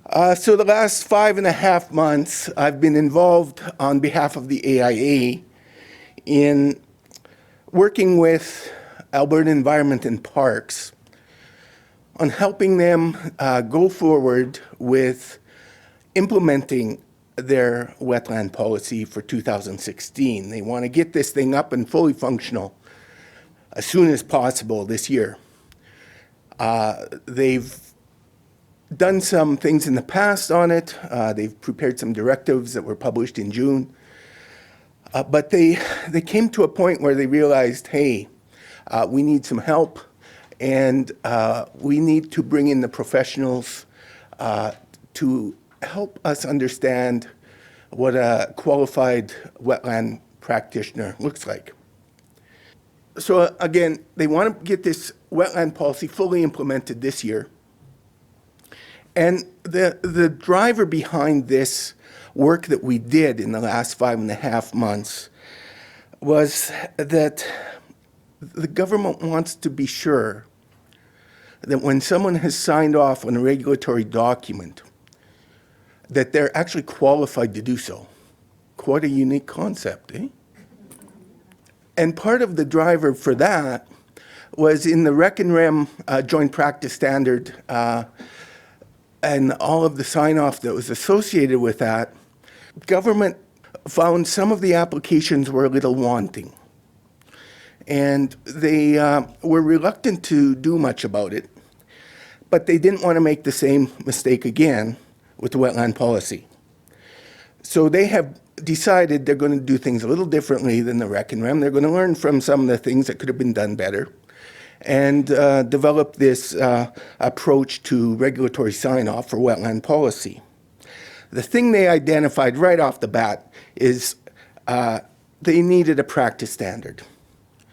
So the last 5.5 months, I've been involved on behalf of the AIA in working with Alberta Environment and Parks on helping them go forward with implementing their wetland policy for 2016. They want to get this thing up and fully functional as soon as possible this year. They've done some things in the past on it. They've prepared some directives that were published in June. But they came to a point where they realized, hey, we need some help, and we need to bring in the professionals to help us understand what a qualified wetland practitioner looks like. So again, they want to get this wetland policy fully implemented this year. And the driver behind this work that we did in the last 5.5 months was that the government wants to be sure that when someone has signed off on a regulatory document, that they're actually qualified to do so. Quite a unique concept, eh? And part of the driver for that was in the Rec and Rem Joint Practice Standard and all of the sign-off that was associated with that, government found some of the applications were a little wanting. And they were reluctant to do much about it, but they didn't want to make the same mistake again with the wetland policy. So they have decided they're going to do things a little differently than the Rec and Rem. They're going to learn from some of the things that could have been done better and develop this approach to regulatory sign-off for wetland policy. The thing they identified right off the bat is they needed a practice standard.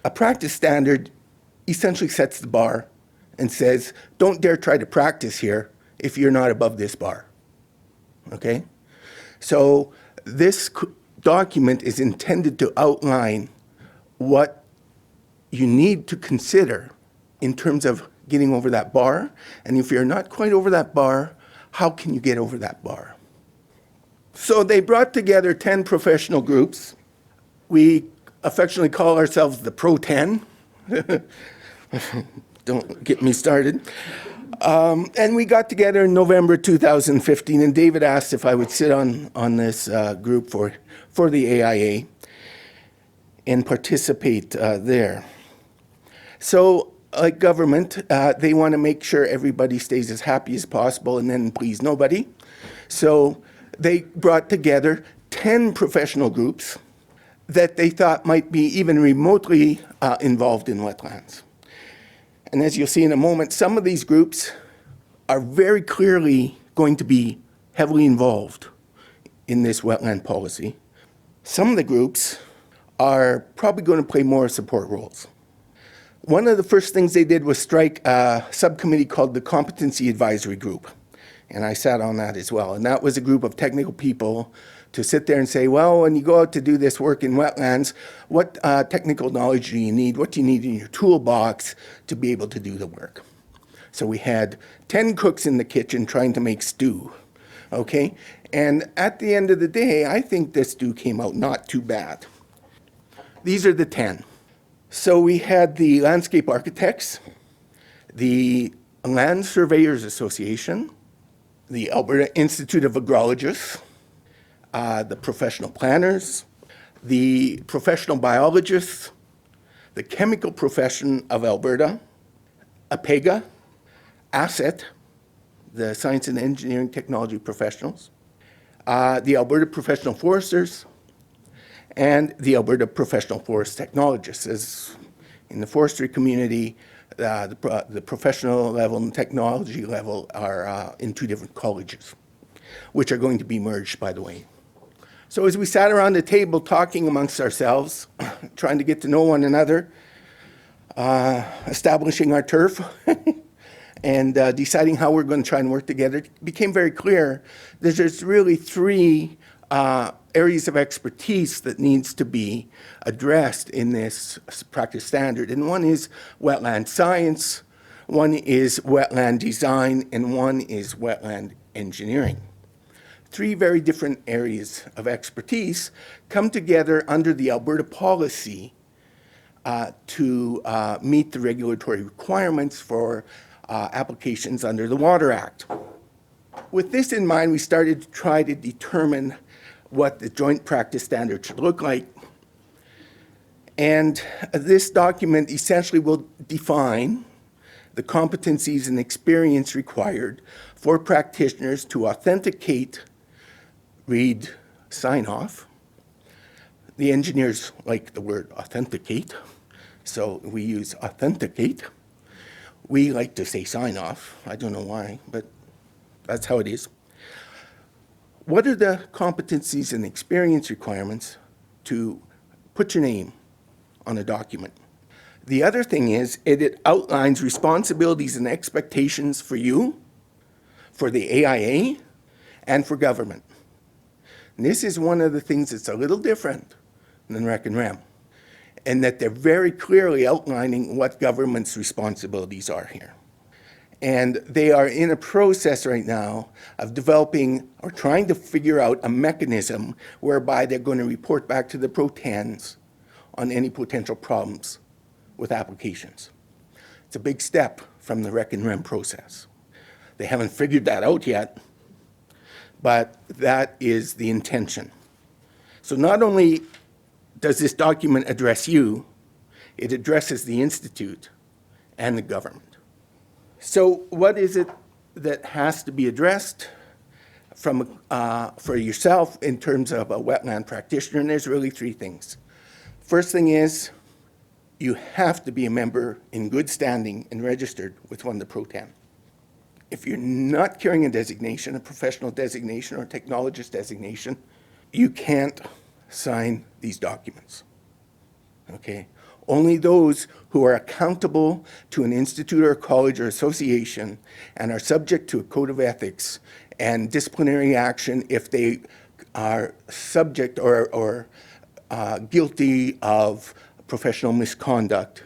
A practice standard essentially sets the bar and says, don't dare try to practice here if you're not above this bar. Okay? So this document is intended to outline what you need to consider in terms of getting over that bar. And if you're not quite over that bar, how can you get over that bar? So they brought together 10 professional groups. We affectionately call ourselves the Pro 10. Don't get me started. And we got together in November 2015, and David asked if I would sit on this group for the AIA and participate there. So, like government, they want to make sure everybody stays as happy as possible and then please nobody. So they brought together 10 professional groups that they thought might be even remotely involved in wetlands. And as you'll see in a moment, some of these groups are very clearly going to be heavily involved in this wetland policy. Some of the groups are probably going to play more support roles. One of the first things they did was strike a subcommittee called the Competency Advisory Group. And I sat on that as well. And that was a group of technical people to sit there and say, well, when you go out to do this work in wetlands, what technical knowledge do you need? What do you need in your toolbox to be able to do the work? So we had 10 cooks in the kitchen trying to make stew, okay? And at the end of the day, I think this stew came out not too bad. These are the 10. So we had the landscape architects, the Land Surveyors Association, the Alberta Institute of Agrologists, the professional planners, the professional biologists, the chemical profession of Alberta, APEGA, ASSET, the science and engineering technology professionals, the Alberta Professional Foresters, and the Alberta Professional Forest Technologists. As in the forestry community, the professional level and technology level are in two different colleges, which are going to be merged, by the way. So as we sat around the table talking amongst ourselves, trying to get to know one another, establishing our turf, and deciding how we're going to try and work together, it became very clear that there's really three areas of expertise that needs to be addressed in this practice standard. And one is wetland science, one is wetland design, and one is wetland engineering. Three very different areas of expertise come together under the Alberta policy to meet the regulatory requirements for applications under the Water Act. With this in mind, we started to try to determine what the joint practice standard should look like. And this document essentially will define the competencies and experience required for practitioners to authenticate, read, sign off. The engineers like the word authenticate, so we use authenticate. We like to say sign off. I don't know why, but that's how it is. What are the competencies and experience requirements to put your name on a document? The other thing is it outlines responsibilities and expectations for you, for the AIA, and for government. And this is one of the things that's a little different than Rec and Rem, and that they're very clearly outlining what government's responsibilities are here. And they are in a process right now of developing or trying to figure out a mechanism whereby they're going to report back to the Pro-Tens on any potential problems with applications. It's a big step from the Rec and Rem process. They haven't figured that out yet, but that is the intention. So not only does this document address you, it addresses the Institute and the government. So what is it that has to be addressed for yourself in terms of a wetland practitioner? And there's really three things. First thing is you have to be a member in good standing and registered with one of the Pro-Ten. If you're not carrying a designation, a professional designation or a technologist designation, you can't sign these documents, okay? Only those who are accountable to an institute or a college or association and are subject to a code of ethics and disciplinary action if they are subject or guilty of professional misconduct,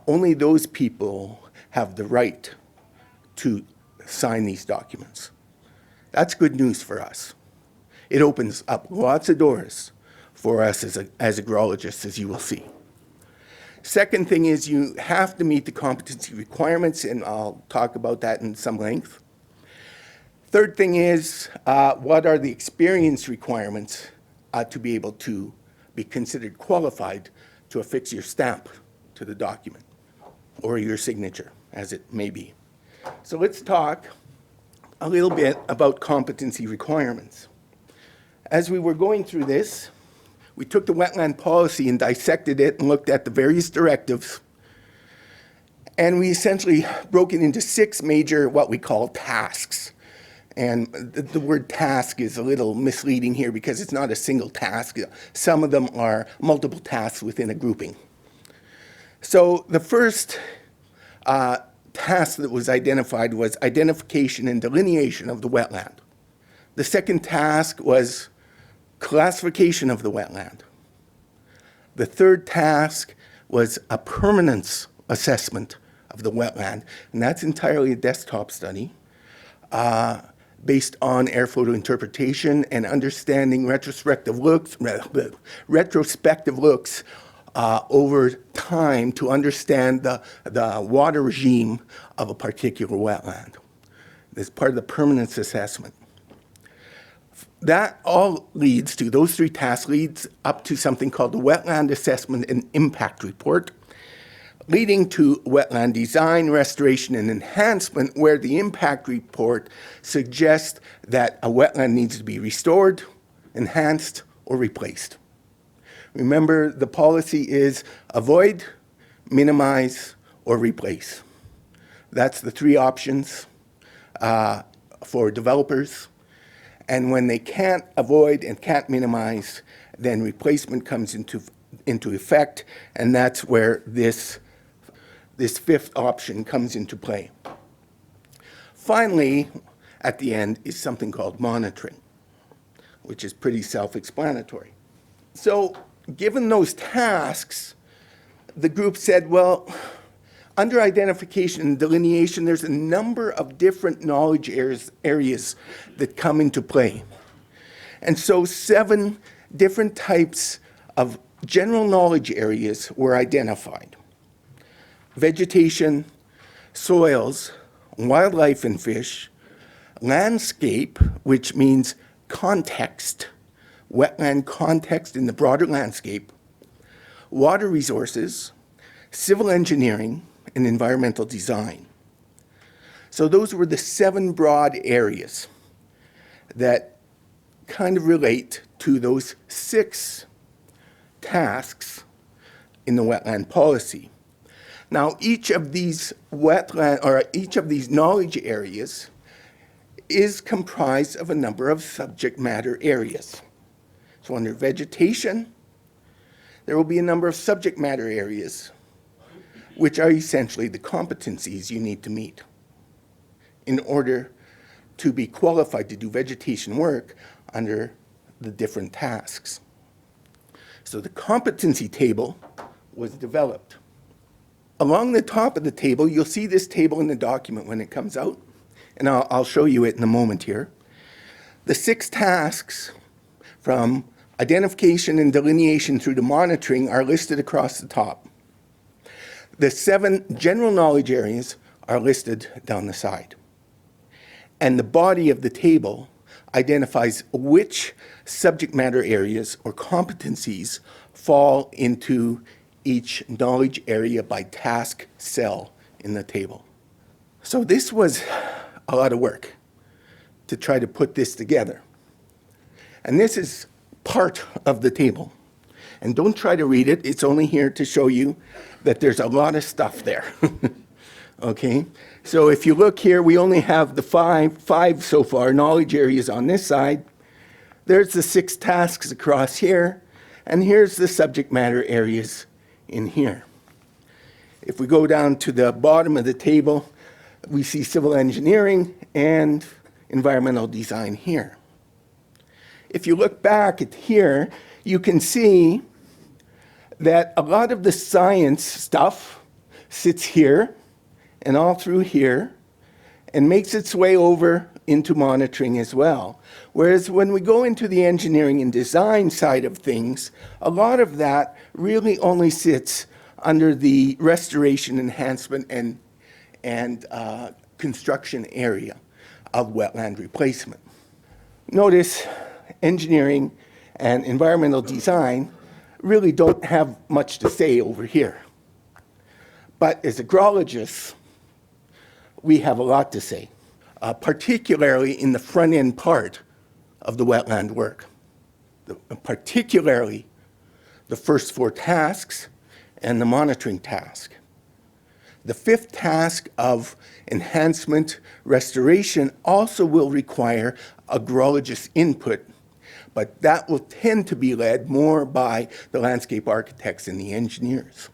only those people have the right to sign these documents. That's good news for us. It opens up lots of doors for us as agrologists, as you will see. Second thing is you have to meet the competency requirements, and I'll talk about that in some length. Third thing is what are the experience requirements to be able to be considered qualified to affix your stamp to the document or your signature, as it may be. So let's talk a little bit about competency requirements. As we were going through this, we took the wetland policy and dissected it and looked at the various directives. And we essentially broke it into 6 major, what we call tasks. And the word task is a little misleading here because it's not a single task. Some of them are multiple tasks within a grouping. So the first task that was identified was identification and delineation of the wetland. The second task was classification of the wetland. The third task was a permanence assessment of the wetland, and that's entirely a desktop study based on air photo interpretation and understanding retrospective looks over time to understand the water regime of a particular wetland. As part of the permanence assessment. That all leads to, those 3 tasks leads up to something called the Wetland Assessment and Impact Report, leading to wetland design, restoration, and enhancement, where the impact report suggests that a wetland needs to be restored, enhanced, or replaced. Remember, the policy is avoid, minimize, or replace. That's the 3 options for developers. And when they can't avoid and can't minimize, then replacement comes into effect, and that's where this 5th option comes into play. Finally, at the end, is something called monitoring, which is pretty self-explanatory. So given those tasks, the group said, well, Under identification and delineation, there's a number of different knowledge areas that come into play. And so 7 different types of general knowledge areas were identified: vegetation, soils, wildlife and fish, landscape, which means context, wetland context in the broader landscape, water resources, civil engineering, and environmental design. So those were the 7 broad areas that kind of relate to those 6 tasks in the wetland policy. Now, each of these knowledge areas is comprised of a number of subject matter areas. So under vegetation, there will be a number of subject matter areas, which are essentially the competencies you need to meet in order to be qualified to do vegetation work under the different tasks. So the competency table was developed. Along the top of the table, you'll see this table in the document when it comes out, and I'll show you it in a moment here. The 6 tasks from identification and delineation through to monitoring are listed across the top. The 7 general knowledge areas are listed down the side. And the body of the table identifies which subject matter areas or competencies fall into each knowledge area by task cell in the table. So this was a lot of work to try to put this together. And this is part of the table. And don't try to read it. It's only here to show you that there's a lot of stuff there. Okay? So if you look here, we only have the five so far knowledge areas on this side. There's the 6 tasks across here. And here's the subject matter areas in here. If we go down to the bottom of the table, we see civil engineering and environmental design here. If you look back at here, you can see that a lot of the science stuff sits here and all through here and makes its way over into monitoring as well. Whereas when we go into the engineering and design side of things, a lot of that really only sits under the restoration, enhancement, and construction area of wetland replacement. Notice engineering and environmental design really don't have much to say over here. But as agrologists, we have a lot to say, particularly in the front end part of the wetland work, particularly the first 4 tasks and the monitoring task. The 5th task of enhancement restoration also will require agrologist input, but that will tend to be led more by the landscape architects and the engineers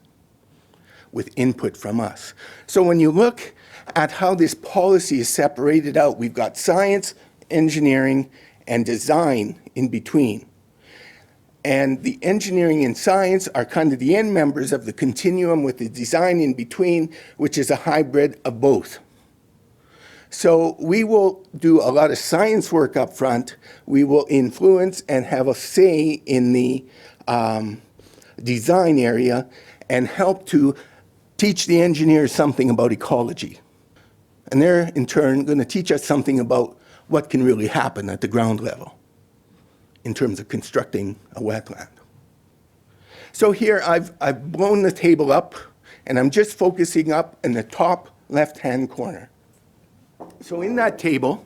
with input from us. So when you look at how this policy is separated out, we've got science, engineering, and design in between. And the engineering and science are kind of the end members of the continuum with the design in between, which is a hybrid of both. So we will do a lot of science work up front. We will influence and have a say in the design area and help to teach the engineers something about ecology. And they're, in turn, going to teach us something about what can really happen at the ground level in terms of constructing a wetland. So here I've blown the table up, and I'm just focusing up in the top left-hand corner. So in that table,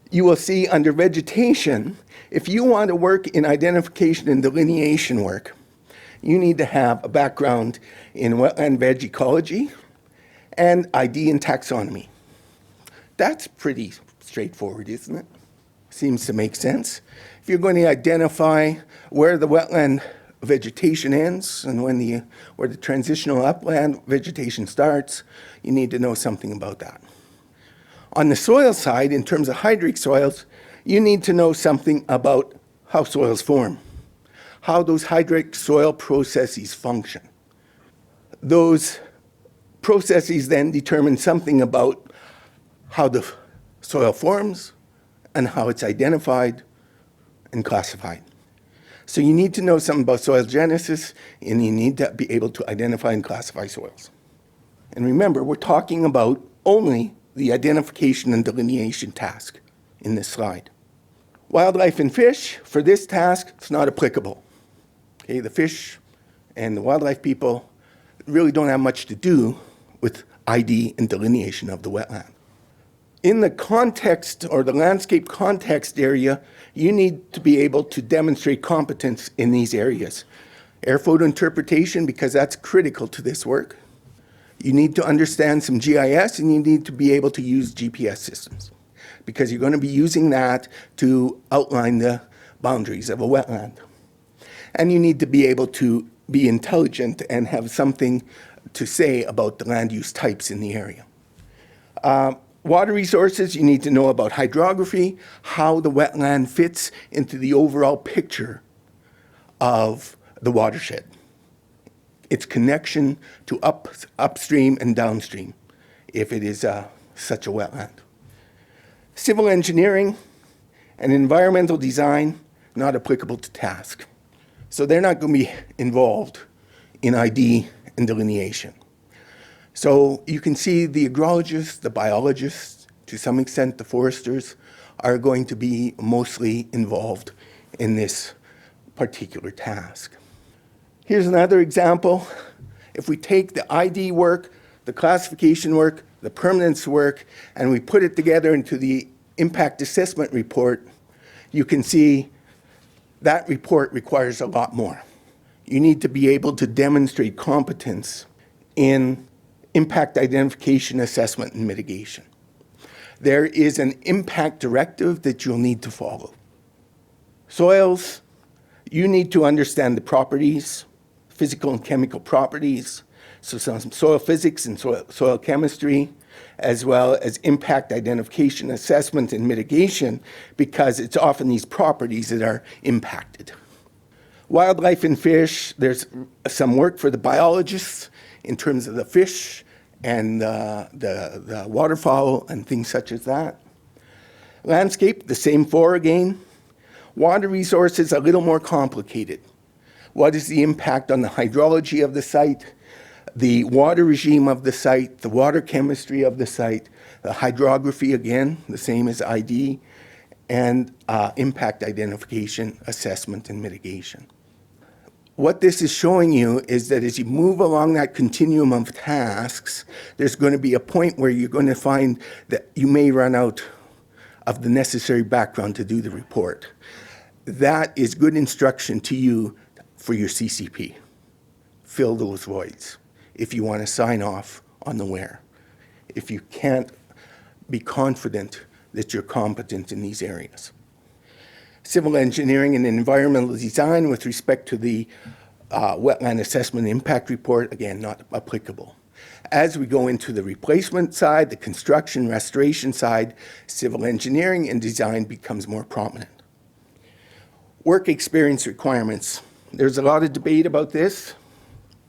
you will see under vegetation, if you want to work in identification and delineation work, you need to have a background in wetland veg ecology and ID and taxonomy. That's pretty straightforward, isn't it? Seems to make sense. If you're going to identify where the wetland vegetation ends and where the transitional upland vegetation starts, you need to know something about that. On the soil side, in terms of hydric soils, you need to know something about how soils form, how those hydric soil processes function. Those processes then determine something about how the soil forms and how it's identified and classified. So you need to know something about soil genesis, and you need to be able to identify and classify soils. And remember, we're talking about only the identification and delineation task in this slide. Wildlife and fish, for this task, it's not applicable. Okay, the fish and the wildlife people really don't have much to do with ID and delineation of the wetland. In the context or the landscape context area, you need to be able to demonstrate competence in these areas. Air photo interpretation, because that's critical to this work. You need to understand some GIS, and you need to be able to use GPS systems, because you're going to be using that to outline the boundaries of a wetland. And you need to be able to be intelligent and have something to say about the land use types in the area. Water resources, you need to know about hydrography, how the wetland fits into the overall picture of the watershed. Its connection to upstream and downstream, if it is such a wetland. Civil engineering and environmental design, not applicable to task. So they're not going to be involved in ID and delineation. So you can see the agrologists, the biologists, to some extent the foresters, are going to be mostly involved in this particular task. Here's another example. If we take the ID work, the classification work, the permanence work, and we put it together into the impact assessment report, you can see that report requires a lot more. You need to be able to demonstrate competence in impact identification, assessment, and mitigation. There is an impact directive that you'll need to follow. Soils, you need to understand the properties, physical and chemical properties, so some soil physics and soil chemistry, as well as impact identification, assessment, and mitigation, because it's often these properties that are impacted. Wildlife and fish, there's some work for the biologists in terms of the fish and the waterfowl and things such as that. Landscape, the same four again. Water resources, a little more complicated. What is the impact on the hydrology of the site, the water regime of the site, the water chemistry of the site, the hydrography, again, the same as ID, and impact identification, assessment, and mitigation. What this is showing you is that as you move along that continuum of tasks, there's going to be a point where you're going to find that you may run out of the necessary background to do the report. That is good instruction to you for your CCP. Fill those voids if you want to sign off on the where. If you can't be confident that you're competent in these areas. Civil engineering and environmental design with respect to the wetland assessment impact report, again, not applicable. As we go into the replacement side, the construction restoration side, civil engineering and design becomes more prominent. Work experience requirements. There's a lot of debate about this,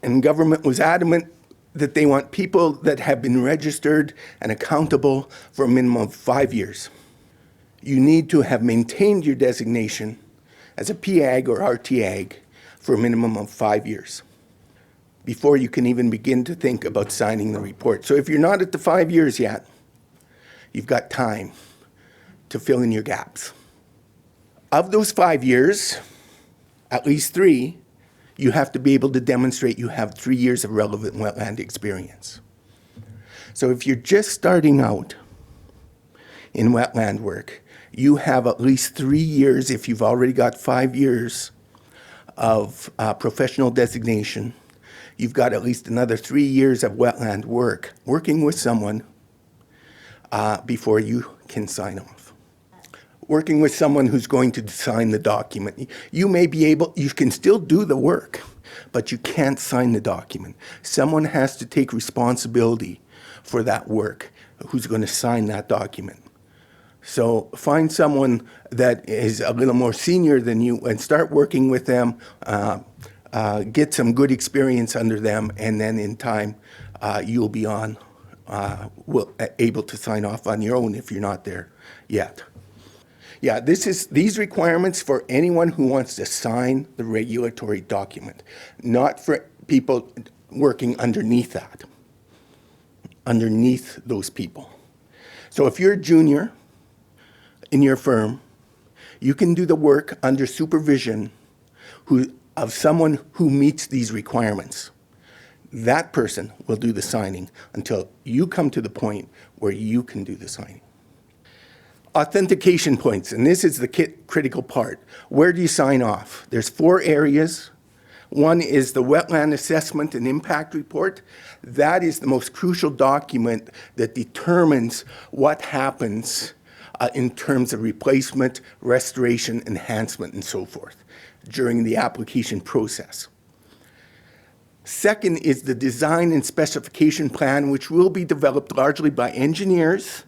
and government was adamant that they want people that have been registered and accountable for a minimum of 5 years. You need to have maintained your designation as a PAG or RTAG for a minimum of 5 years before you can even begin to think about signing the report. So if you're not at the 5 years yet, you've got time to fill in your gaps. Of those 5 years, at least 3, you have to be able to demonstrate you have 3 years of relevant wetland experience. So if you're just starting out in wetland work, you have at least 3 years, if you've already got 5 years of professional designation, you've got at least another 3 years of wetland work, working with someone before you can sign off. Working with someone who's going to sign the document. You may be able, you can still do the work, but you can't sign the document. Someone has to take responsibility for that work, who's going to sign that document. So find someone that is a little more senior than you and start working with them, get some good experience under them, and then in time you'll be able to sign off on your own if you're not there yet. Yeah, these requirements for anyone who wants to sign the regulatory document, not for people working underneath that, underneath those people. So if you're a junior in your firm, you can do the work under supervision of someone who meets these requirements. That person will do the signing until you come to the point where you can do the signing. Authentication points, and this is the critical part. Where do you sign off? There's 4 areas. One is the Wetland Assessment and Impact Report. That is the most crucial document that determines what happens in terms of replacement, restoration, enhancement, and so forth during the application process. Second is the design and specification plan, which will be developed largely by engineers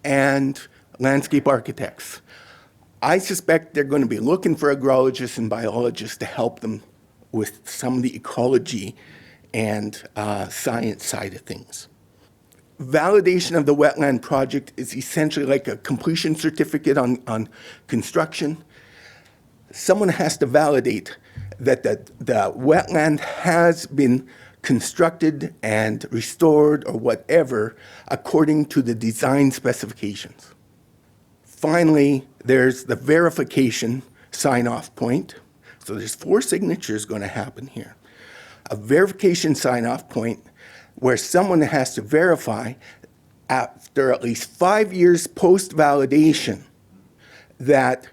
and landscape architects. I suspect they're going to be looking for agrologists and biologists to help them with some of the ecology and science side of things. Validation of the wetland project is essentially like a completion certificate on construction. Someone has to validate that the wetland has been constructed and restored or whatever according to the design specifications. Finally, there's the verification sign-off point. So there's 4 signatures going to happen here. A verification sign-off point where someone has to verify after at least 5 years post-validation that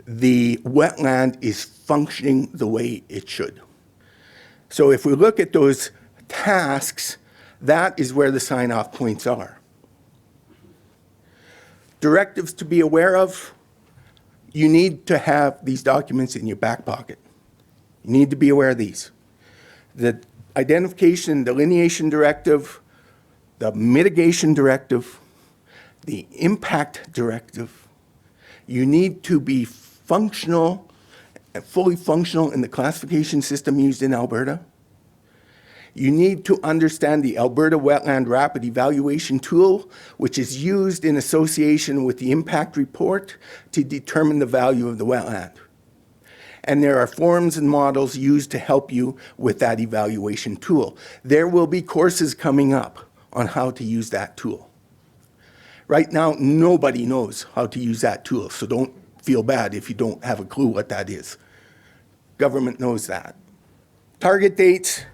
the wetland is functioning the way it should. So if we look at those tasks, that is where the sign-off points are. Directives to be aware of: you need to have these documents in your back pocket. You need to be aware of these. The Identification and Delineation Directive, the Mitigation Directive, the Impact Directive. You need to be functional, fully functional in the classification system used in Alberta. You need to understand the Alberta Wetland Rapid Evaluation Tool, which is used in association with the impact report to determine the value of the wetland. And there are forms and models used to help you with that evaluation tool. There will be courses coming up on how to use that tool. Right now, nobody knows how to use that tool, so don't feel bad if you don't have a clue what that is. Government knows that. Target dates: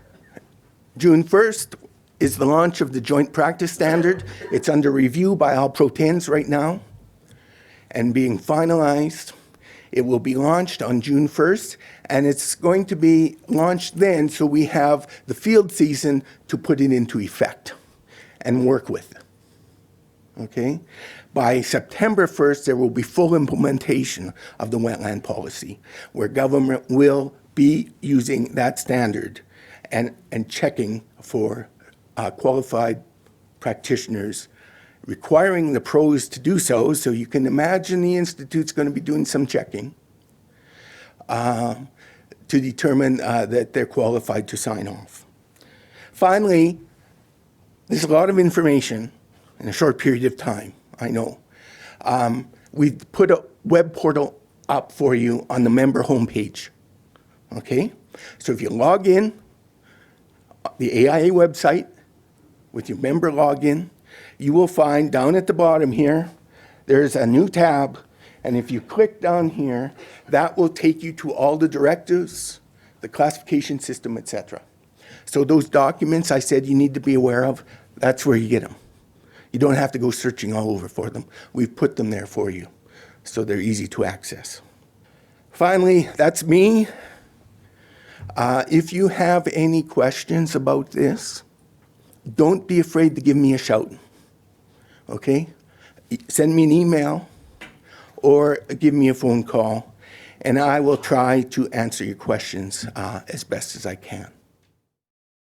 June 1st is the launch of the Joint Practice Standard. It's under review by all Pro Tens right now and being finalized. It will be launched on June 1st, and it's going to be launched then so we have the field season to put it into effect and work with. Okay? By September 1st, there will be full implementation of the wetland policy, where government will be using that standard and checking for qualified practitioners, requiring the pros to do so. So you can imagine the Institute's going to be doing some checking to determine that they're qualified to sign off. Finally, there's a lot of information in a short period of time, I know. We've put a web portal up for you on the member home page. Okay? So if you log in, the AIA website with your member login, you will find down at the bottom here, there's a new tab, and if you click down here, that will take you to all the directives, the classification system, etc. So those documents I said you need to be aware of, that's where you get them. You don't have to go searching all over for them. We've put them there for you, so they're easy to access. Finally, that's me. If you have any questions about this, don't be afraid to give me a shout, okay? Send me an email or give me a phone call, and I will try to answer your questions as best as I can.